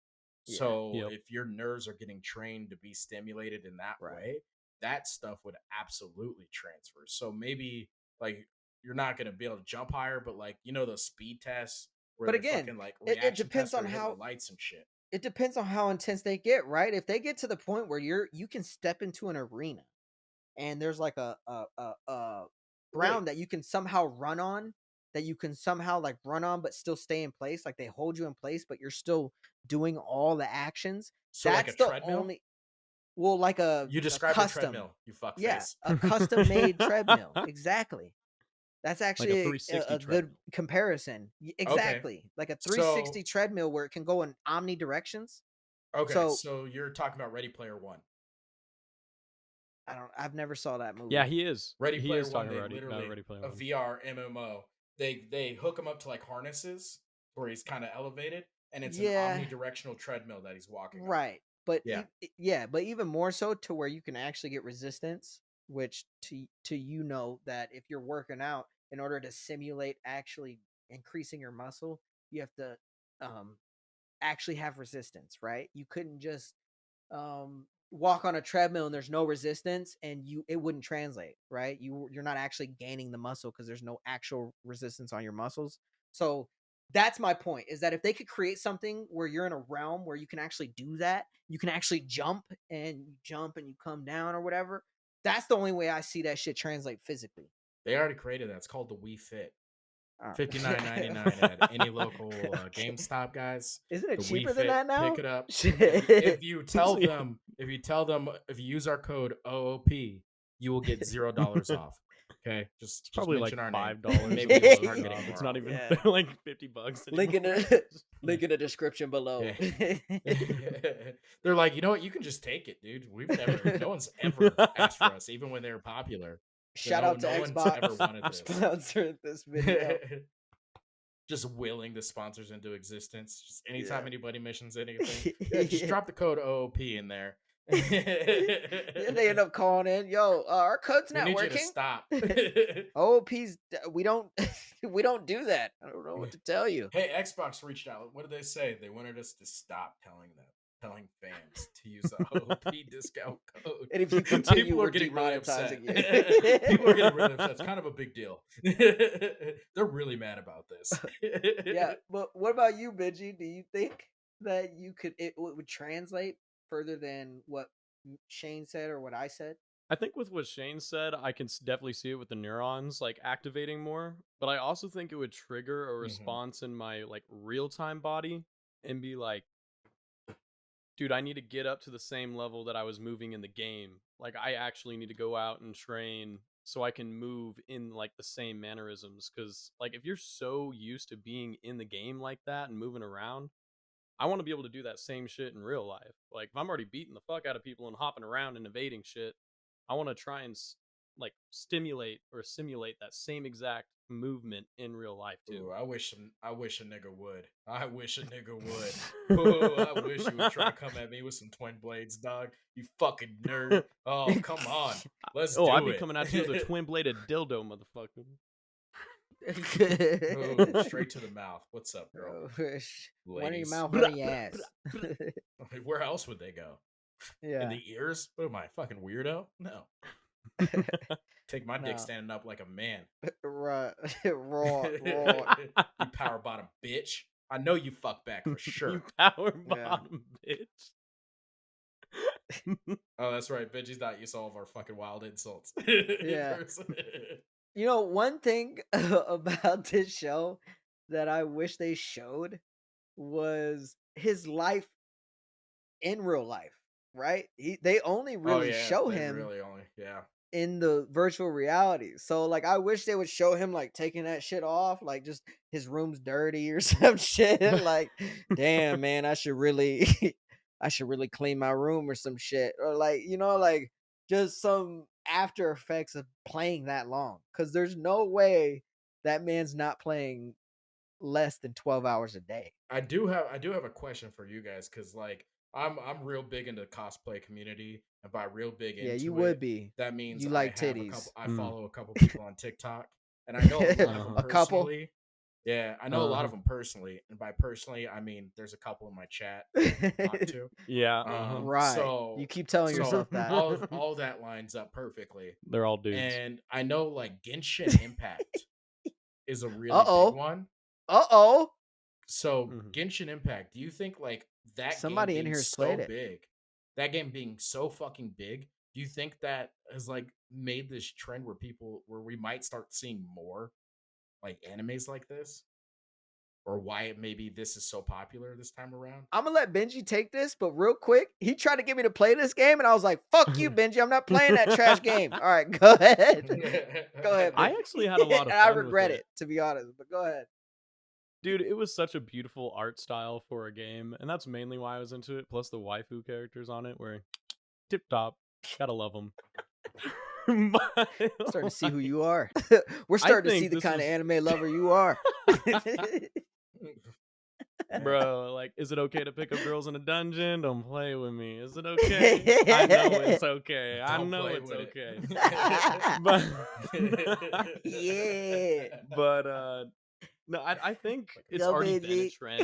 Yeah. So Yep. if your nerves are getting trained to be stimulated in that Right. way, that stuff would absolutely transfer. So maybe like you're not going to be able to jump higher, but like those speed tests where But they're again, fucking like it reaction depends tests where on you're hitting the how lights and shit. it depends on how intense they get, right? If they get to the point where you can step into an arena and there's like a Wait, ground that you can somehow run on, that you can somehow like run on but still stay in place, like they hold you in place but you're still doing all the actions. so like a That's the treadmill? only, well, like You a described a custom, treadmill, you fuck yeah, face. a custom made treadmill. Exactly. That's Like a actually 360 a good treadmill. comparison. Okay. Exactly. Like a So 360 treadmill where it can go in omni directions. Okay, So so you're talking about Ready Player One. I've never saw that Yeah, movie. he is. Ready He Player is One, talking they about literally Ready Player a One. VR MMO. They hook him up to like harnesses where he's kind of elevated, and it's an Yeah, omnidirectional treadmill that he's walking on. right. But Yeah, yeah, but even more so to where you can actually get resistance, which to that if you're working out in order to simulate actually increasing your muscle, you have to um actually have resistance, right? You couldn't just walk on a treadmill and there's no resistance and it wouldn't translate, right? You're not actually gaining the muscle because there's no actual resistance on your muscles. So that's my point, is that if they could create something where you're in a realm where you can actually do that, you can actually jump and you come down or whatever, that's the only way I see that shit translate physically. they already created that. It's called the Wii Fit. Uh, $59.99 at any local GameStop, guys. Isn't it The Wii cheaper than Fit, that pick now? it up. Shit. If you use our code OOP, you will get $0 off. Okay, It's just probably like mention our name. $5. Maybe at it'll the start getting GameStop. It's more not off. even Yeah. like $50 Link in anymore. the link in the description below. Yeah. They're like, you know what? You can just take it, dude. No one's ever asked for us, even when they were popular. So Shout out to no one's ever Xbox wanted this. sponsored this video. Just willing the sponsors into existence. Just anytime Yeah. anybody mentions anything, yeah, just drop the code OOP in there. Then they end up calling in, yo, our code's We not need you to working. stop. OOP's we don't we don't do that. I don't know what to tell you. Hey, Xbox reached out. What did they say? They wanted us to stop telling fans to use the OP discount code. And if you continue, People are we're getting really upset. demonetizing you. People are getting really upset. It's kind of a big deal. They're really mad about this. Yeah, but what about you, Benji? Do you think that it would translate further than what Shane said or what I said? I think with what Shane said, I can definitely see it with the neurons like activating more, but I also think it would trigger a Mhm. response in my like real-time body and be like, dude, I need to get up to the same level that I was moving in the game. Like I actually need to go out and train so I can move in like the same mannerisms, cuz like if you're so used to being in the game like that and moving around, I want to be able to do that same shit in real life. Like if I'm already beating the fuck out of people and hopping around and evading shit, I want to try and like stimulate or simulate that same exact movement in real life too. Ooh, I wish a nigga would. I wish a nigga would. Ooh, I wish you would try to come at me with some twin blades, dog. You fucking nerd. Oh, come on. Let's Oh, I'd do be it. coming at you with a twin-bladed dildo, motherfucker. Ooh, straight to the mouth. What's up, girl? One in your Ladies. mouth, one in your ass. Where else would they go? In Yeah. the ears? What am I, fucking weirdo? No. Take my dick No. standing up like a man. Raw. You power bottom bitch. I know you fuck back for You sure. power Yeah. bottom bitch. Oh, that's right. Benji's not used to all of our fucking wild insults. Yeah. You know, one thing about this show that I wish they showed was his life in real life, right? They only Oh really yeah, show they him really only yeah. in the virtual reality. So like I wish they would show him like taking that shit off, like just his room's dirty or some shit. Like, damn man, I should really I should really clean my room or some shit. Or like, like just some after effects of playing that long. Cause there's no way that man's not playing less than 12 hours a day. I do have a question for you guys because like I'm real big into the cosplay community, and by real big Yeah, you into would it, be. that means You I like have a couple. titties. I Mm. follow a couple people on TikTok, and I know a lot of them Uh-huh. A couple. personally. Yeah, I know a lot of them personally, and by personally I mean there's a couple in my chat that I talk to. Yeah. Uh-huh. Right. You keep telling So yourself that. all that lines up perfectly, They're all dudes. and I know like Genshin Impact is a really big Uh-oh. one. Uh-oh. So Mhm. Genshin Impact, do you think like that game Somebody in being here has so played it. big, that game being so fucking big, do you think that has like made this trend where we might start seeing more like animes like this? Or why it maybe this is so popular this time around? I'm gonna let Benji take this, but real quick, he tried to get me to play this game, and I was like, "Fuck you, Benji! I'm not playing that trash game." All right, go ahead, go ahead. I Benji. actually had a lot of And I fun with regret it. it, to be honest. But go ahead. Dude, it was such a beautiful art style for a game, and that's mainly why I was into it. Plus the waifu characters on it were tip top. Gotta love them. Starting to see who you are. We're starting to see think the this kind of was- anime lover you are. Bro, like, is it okay to pick up girls in a dungeon? Don't play with me. Is it okay? I know it's okay. I Don't know play it's with okay. it. Yeah. But no, I think it's Go, already been a Benji. trend.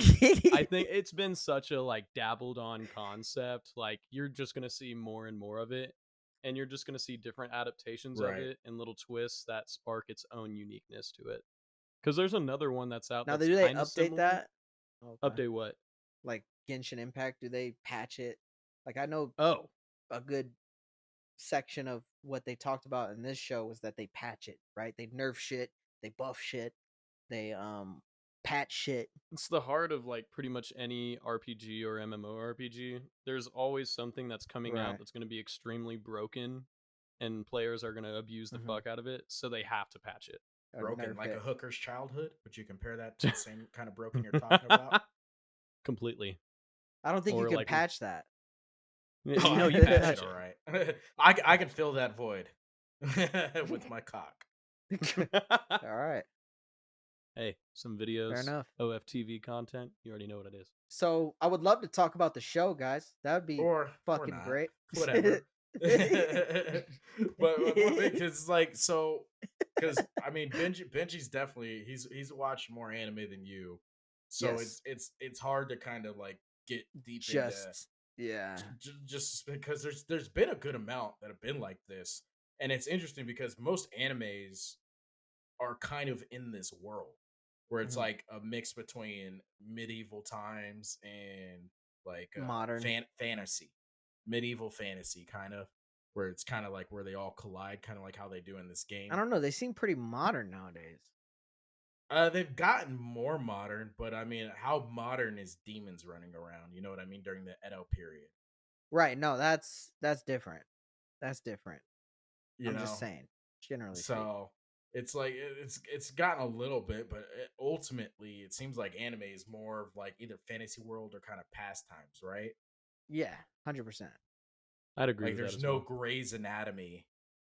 I think it's been such a like dabbled on concept. Like you're just gonna see more and more of it, and you're just gonna see different adaptations of Right. it and little twists that spark its own uniqueness to it. Because there's another one that's out Now, that's do they kind of update similar. that? Okay. Update what? Like Genshin Impact, do they patch it? Like I know Oh, a good section of what they talked about in this show was that they patch it, right? They nerf shit, they buff shit, they patch shit. it's the heart of like pretty much any RPG or MMORPG. There's always something that's coming out Right. that's going to be extremely broken, and players are going to abuse the Mhm. fuck out of it, so they have to patch it. Or Broken nerf like it. a hooker's childhood? Would you compare that to the same kind of broken you're talking about? Completely. I don't think you or can like- patch that. You Oh, know, I you can can patch patch it, it. all right. I can fill that void with my cock. All right. Hey, some videos, enough. OFTV content. You already know what it is. So I would love to talk about the show, guys. That would be Or fucking not. great. Whatever. but because like so because I mean Benji's definitely he's watched more anime than you. So Yes. it's hard to kind of like get deep Just yeah. into just because there's been a good amount that have been like this. And it's interesting because most animes are kind of in this world where it's Mhm. like a mix between medieval times and like Modern. fantasy, medieval fantasy kind of, where it's kind of like where they all collide, kind of like how they do in this game. I don't know. They seem pretty modern nowadays. They've gotten more modern, but I mean, how modern is demons running around? You know what I mean? During the Edo period, Right. No, that's different. That's different. you I'm know. just saying. Generally speaking. So it's like it's gotten a little bit, but ultimately it seems like anime is more of like either fantasy world or kind of pastimes, right? Yeah, 100%. I'd agree Like with there's that as no well. Grey's Anatomy.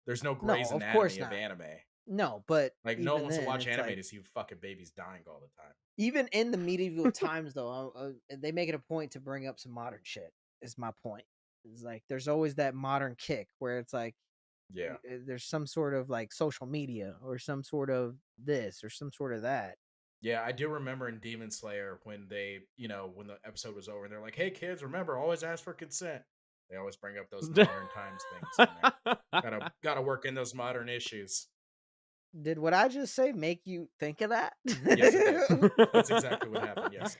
There's no No, Grey's of Anatomy course of not. anime. No, but Like no one even wants to then, watch it's anime like- to see fucking babies dying all the time. even in the medieval times, though, they make it a point to bring up some modern shit. Is my point. It's like there's always that modern kick where it's like, Yeah. there's some sort of like social media or some sort of this or some sort of that. Yeah, I do remember in Demon Slayer when they, you know, when the episode was over and they're like, "Hey kids, remember, always ask for consent." They always bring up those modern times things. In there. Gotta work in those modern issues. Did what I just say make you think of that? Yes, it did. That's exactly what happened. Yes.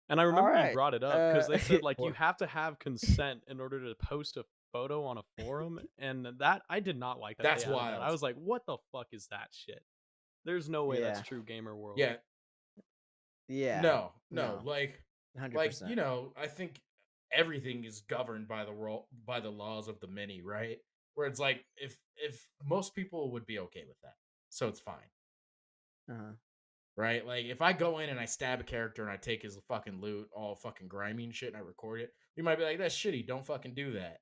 And I remember Alright, you brought it up because they said like you What? have to have consent in order to post a photo on a forum, and that I did not like that. That's they added that. wild. I was like, what the fuck is that shit? There's no way that's Yeah. true gamer world. Yeah. Yeah. No. No. Like 100%. you know, I think everything is governed by the laws of the many, right? Where it's like if most people would be okay with that, so it's fine, Uh-huh. right? Like if I go in and I stab a character and I take his fucking loot, all fucking grimy and shit, and I record it, you might be like, "That's shitty. Don't fucking do that."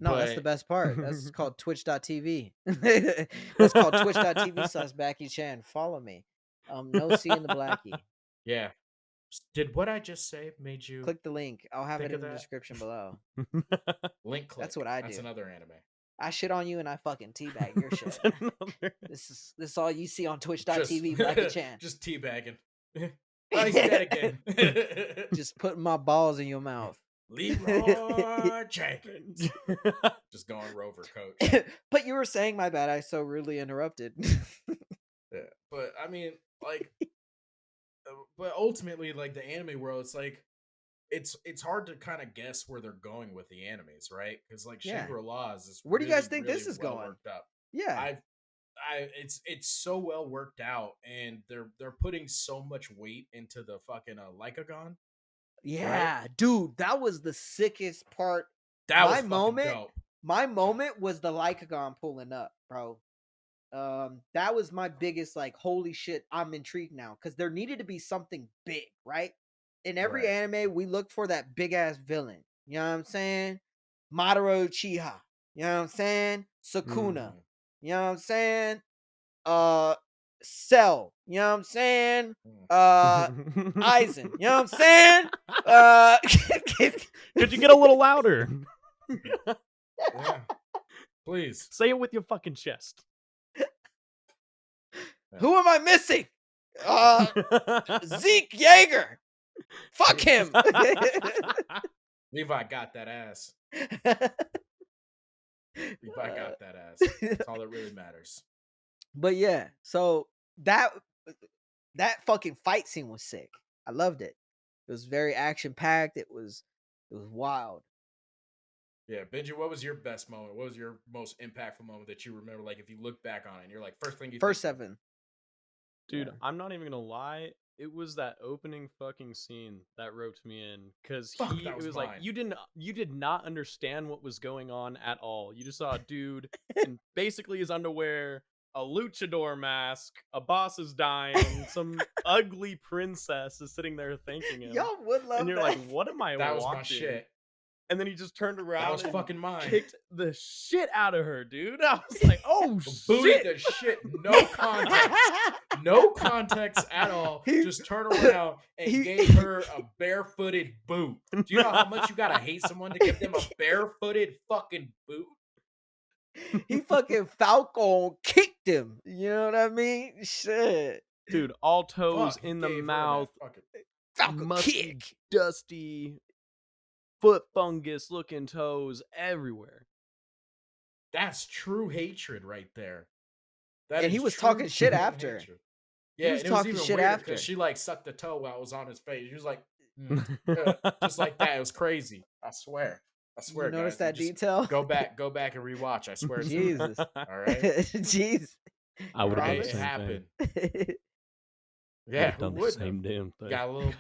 No, that's the But best part. That's called twitch.tv. That's called twitch.tv/BackieChan. Follow me. No C in the Blackie. yeah, did what I just say made you Click the link. I'll have think it of in the that? description below. Link click. That's what I That's do. another anime. I shit on you and I fucking teabag your That's shit. another- This is all you see on Just twitch.tv, BackieChan. just teabagging. Oh, he's dead again. Just putting my balls in your mouth. Leroy Jenkins. Just going rover, coach. But you were saying, my bad, I so rudely interrupted. Yeah, but I mean, like, but ultimately, like the anime world, it's like it's hard to kind of guess where they're going with the animes, right? Because like Yeah. Shangri-La's is Where do you guys really, think this really is well going? worked up. Yeah. It's so well worked out, and they're putting so much weight into the fucking Lycagon. Yeah, dude, that was the sickest part. That was My fucking moment, dope. my moment was the Lycagon pulling up, bro. That was my biggest, like, holy shit, I'm intrigued now, because there needed to be something big, right? In every Right. anime, we look for that big ass villain. You know what I'm saying? Madara Uchiha. You know what I'm saying? Sukuna. Mhm. You know what I'm saying? Cell. You know what I'm saying? Aizen. You know what I'm saying? Could you get a little louder? Yeah. Please. Say it with your fucking chest. Who am I missing? Zeke Yeager. Fuck him. Levi got that ass. Levi got that ass. That's all that really matters. But yeah, so that fucking fight scene was sick. I loved it. It was very action packed. It was wild. Yeah, Benji, what was your best moment? What was your most impactful moment that you remember? Like, if you look back on it, and you're like, first thing you First think of? 7. Dude, Yeah. I'm not even gonna lie. It was that opening fucking scene that roped me in, because Fuck, it that was was like mine. you did not understand what was going on at all. You just saw a dude in basically his underwear, a luchador mask, a boss is dying, some ugly princess is sitting there thanking him, Y'all would love and you're that. like, what am I That was watching? my shit. And then he just turned around That was and fucking mine. kicked the shit out of her, dude. I was like, oh Booted shit. the shit. No context. No context at all. Just turn around and gave her a barefooted boot. Do you know how much you gotta hate someone to give them a barefooted fucking boot? He fucking Falcon kicked him. You know what I mean? Shit. Dude, all toes Fuck, he in the gave her that mouth, fucking- Falcon musty, kick. dusty, foot fungus looking toes everywhere. That's true hatred right there. That And he is was true talking shit fucking after. hatred. He Yeah, was and it was talking even shit weirder after. because she like sucked the toe while it was on his face. He was like, just like that. It was crazy. I swear. I swear, You notice guys. that Just detail? Go back and rewatch. I swear to you. Jesus. All right. Jeez. I would have done Right? the It same happened. thing. Yeah, Done who the wouldn't same have? damn You thing.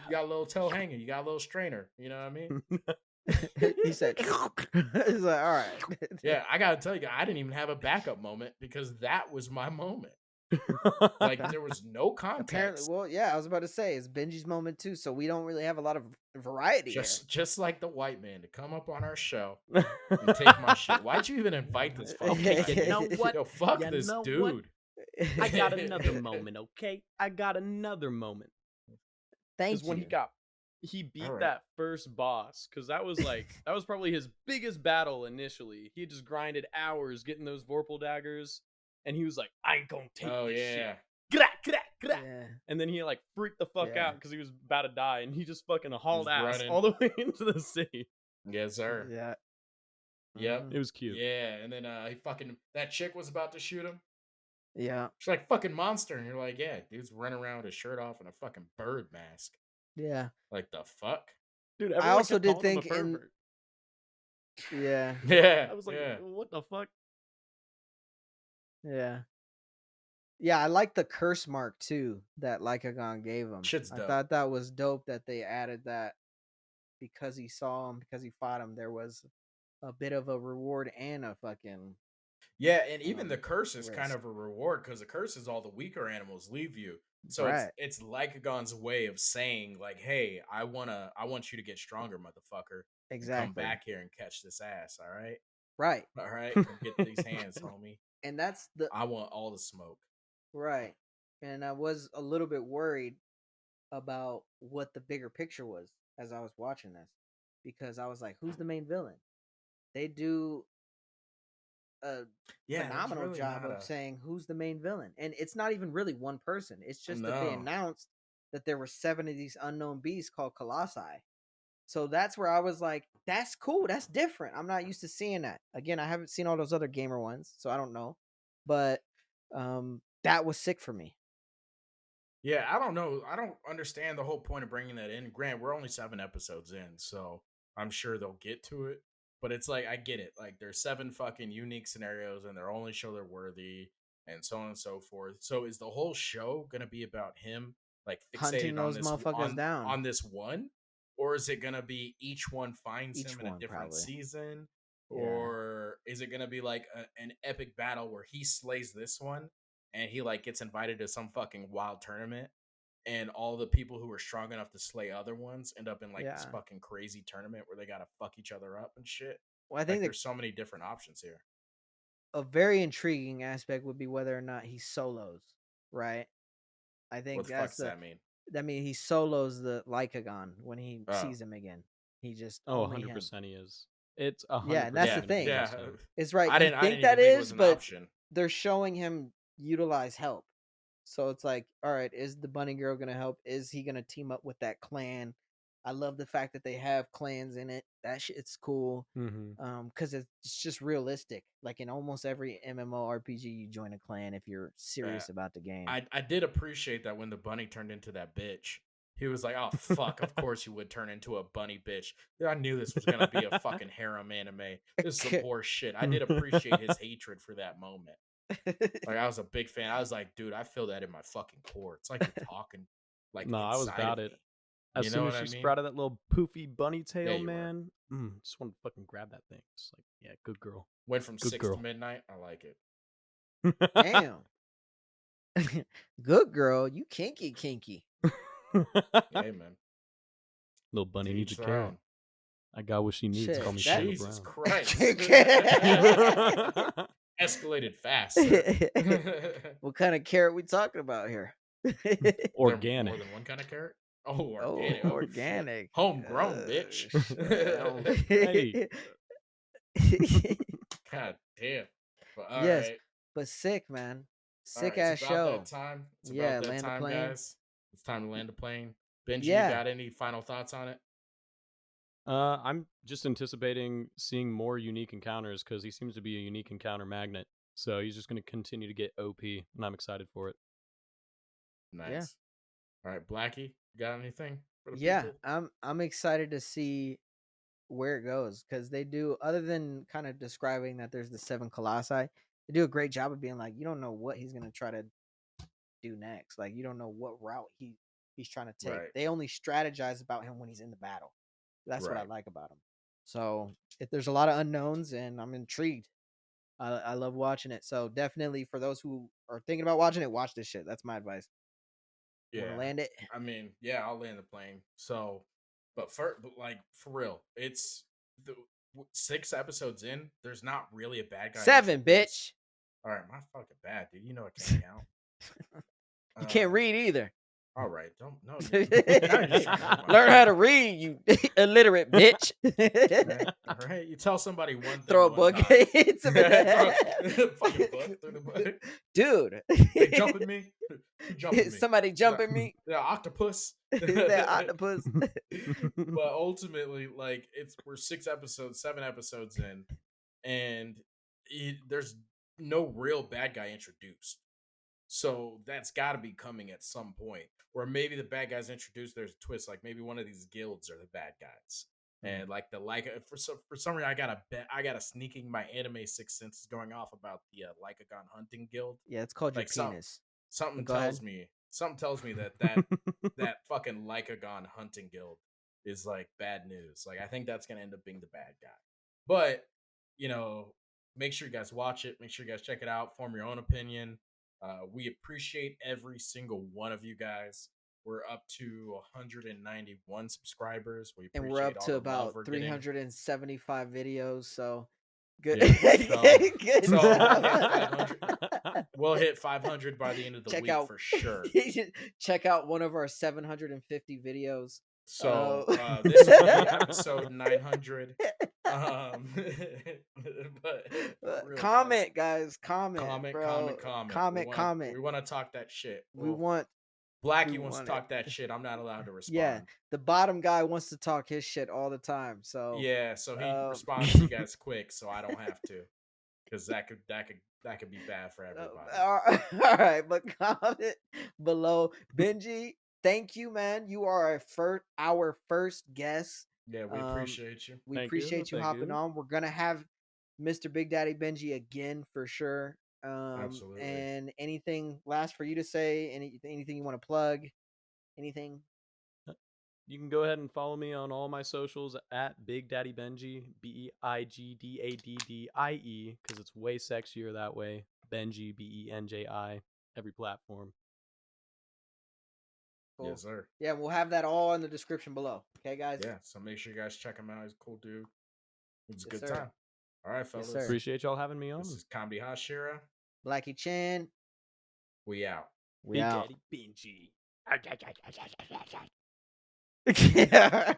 got a little toe hanging. You got a little strainer. You know what I mean? He said, he's like, all right. Yeah, I gotta tell you, I didn't even have a backup moment because that was my moment. Like there was no context. Apparently, well, yeah, I was about to say it's Benji's moment too, so we don't really have a lot of variety just like the white man to come up on our show and take my shit. Why'd you even invite this fucking Okay, guy? you know what? Yo, fuck You this know what? dude. here. I got another moment, okay? I got another moment. Thank Because when you. he beat Alright. that first boss, because that was probably his biggest battle initially. He had just grinded hours getting those Vorpal daggers, and he was like, I ain't gonna take Oh this yeah. shit. Gra, gra, gra. Yeah. And then he like freaked the fuck Yeah. out because he was about to die, and he just fucking hauled was ass running. all the way into the city. Yes, sir. Yeah. Yep. It was cute. Yeah, and then he fucking that chick was about to shoot him. Yeah. She's like fucking monster, and you're like, yeah, dude's running around with his shirt off and a fucking bird mask. Yeah. Like the fuck? Dude, I everyone also kept did calling him a think in pervert. yeah. Yeah. I was like, yeah. what the fuck? Yeah. Yeah, I like the curse mark too that Lycagon gave him. Shit's I dope. thought that was dope that they added that. because he saw him, because he fought him, there was a bit of a reward and a fucking Yeah, and even the um curse is kind risk. of a reward because the curse is all the weaker animals leave you. So Right. it's Lycagon's way of saying like, "Hey, I want you to get stronger, motherfucker, and come Exactly. back here and catch this ass. Right. all right, come get these hands, homie. And that's the I want all the smoke." right. And I was a little bit worried about what the bigger picture was as I was watching this because I was like, who's the main villain? They do a Yeah, there's phenomenal really job not of a saying who's the main villain. And it's not even really one person. It's just that they no. announced that there were 7 of these unknown beasts called colossi. So that's where I was like, that's cool. That's different. I'm not used to seeing that. Again, I haven't seen all those other gamer ones, so I don't know. But that was sick for me. Yeah, I don't know. I don't understand the whole point of bringing that in. Grant, we're only 7 episodes in, so I'm sure they'll get to it. But it's like I get it. Like there's 7 fucking unique scenarios, and they're only show they're worthy, and so on and so forth. So is the whole show gonna be about him like Hunting fixated on those this motherfuckers down. on this one, or is it gonna be each one finds Each him in a one, different probably. season, Yeah. or is it gonna be like an epic battle where he slays this one and he like gets invited to some fucking wild tournament? And all the people who are strong enough to slay other ones end up in like this Yeah. fucking crazy tournament where they gotta fuck each other up and shit. Well, I think Like that there's so many different options here. a very intriguing aspect would be whether or not he solos, right? I What think the fuck that's does that mean? I mean, he solos the Lycagon when he Oh, sees him again. He just Oh, only him. 100% he is. It's Yeah, and 100% that's yeah, the going to be thing. yeah. just him. It's right. You I think didn't even that think it was is, an but option. they're showing him utilize help. So it's like, all right, is the bunny girl gonna help? Is he gonna team up with that clan? I love the fact that they have clans in it. That shit's cool. Mm-hmm. Because it's just realistic. Like in almost every MMORPG, you join a clan if you're Uh, serious about the game. I did appreciate that when the bunny turned into that bitch. He was like, "Oh fuck! Of course you would turn into a bunny bitch." I knew this was gonna be a fucking harem anime. This is some horse shit. I did appreciate his hatred for that moment. Like I was a big fan. I was like, dude, I feel that in my fucking core. It's like you're talking like No, I was inside of about it. me. As You know soon as what I she mean? sprouted that little poofy bunny Yeah, tail, you were. man, just want to fucking grab that thing. It's like, yeah, good girl. Went from Good 6 to girl. midnight. I like it. Damn. Good girl. You kinky. Hey man, Little bunny to needs a each their carrot. own. I got what she needs. Shit. Call me That Taylor Jesus Brown. Christ. Escalated fast, sir. What kind of carrot we talking about here? Is there more Organic. than one kind of carrot? Oh, Oh, organic. Oh shit. organic. Homegrown, bitch. Hey. God damn. But all Yes, right. but sick, man. All right. Sick It's ass about that show. time. It's about Yeah, that land the time, plane. guys. It's time to land the plane. Benji, you Yeah. got any final thoughts on it? I'm just anticipating seeing more unique encounters because he seems to be a unique encounter magnet. So he's just going to continue to get OP, and I'm excited for it. Yeah. Nice. All right, Blackie, you got anything for the Yeah, people? I'm excited to see where it goes because they do, other than kind of describing that there's the 7 colossi, they do a great job of being like, you don't know what he's gonna try to do next. Like you don't know what route he's trying to take. Right. They only strategize about him when he's in the battle. That's what I Right. like about him. So if there's a lot of unknowns, and I'm intrigued. I love watching it. So definitely for those who are thinking about watching it, watch this shit. That's my advice. You want to Yeah. land it? I mean, yeah, I'll land the plane. So, but like for real, it's the 6 episodes in. There's not really a bad guy 7, introduced. bitch. All right, my fucking bad, dude. You know I can't count. You can't read either. All right, don't no. Learn how to read, you illiterate bitch. All right, you tell somebody one thing. Throw a one book. time. It's Throw a fucking book through the book. Dude. They jumping me. Who jumping me? Somebody jumping me. The octopus. That octopus. But ultimately, like we're 7 episodes in, and there's no real bad guy introduced. So that's got to be coming at some point, where maybe the bad guys introduced. There's a twist, like maybe one of these guilds are the bad guys, and like for some reason I got a sneaking my anime sixth sense is going off about the Lycagon hunting guild. Yeah, it's called your Like penis. something Go tells ahead. me that that fucking Lycagon hunting guild is like bad news. Like I think that's gonna end up being the bad guy. But make sure you guys watch it. Make sure you guys check it out. Form your own opinion. We appreciate every single one of you guys. We're up to 191 subscribers. We And we're appreciate up all to the love about we're getting. 375 videos. So good. Yeah, Good so stuff. we'll hit 500 by the end of the Check week out for sure. Check out one of our 750 videos. So this will be episode 900. But real, comment, guys. comment, bro. Comment. Comment. We want to talk that shit. We Well, want Blackie we wants to want talk it. that shit. I'm not allowed to respond. Yeah, the bottom guy wants to talk his shit all the time. So yeah, so he responds to you guys quick, so I don't have to, because that could be bad for everybody. all right, but comment below. Benji, thank you, man. You are our first guest. Yeah, we appreciate you. We Thank appreciate you thank hopping on. We're gonna have Mr. Bigdaddiebenji again for sure. Absolutely. And anything last for you to say? Anything you want to plug? Anything? You can go ahead and follow me on all my socials at Bigdaddiebenji, Bigdaddie, because it's way sexier that way. Benji, Benji, every platform. Cool. Yes, sir. Yeah, we'll have that all in the description below. Okay, guys. Yeah, so make sure you guys check him out. He's a cool dude. It's a Yes, good sir. time. All right, fellas. sir. Appreciate y'all having me on. This is Comedy Hashira. Blackie Chan. We out. We out. Bigdaddiebenji. Yeah.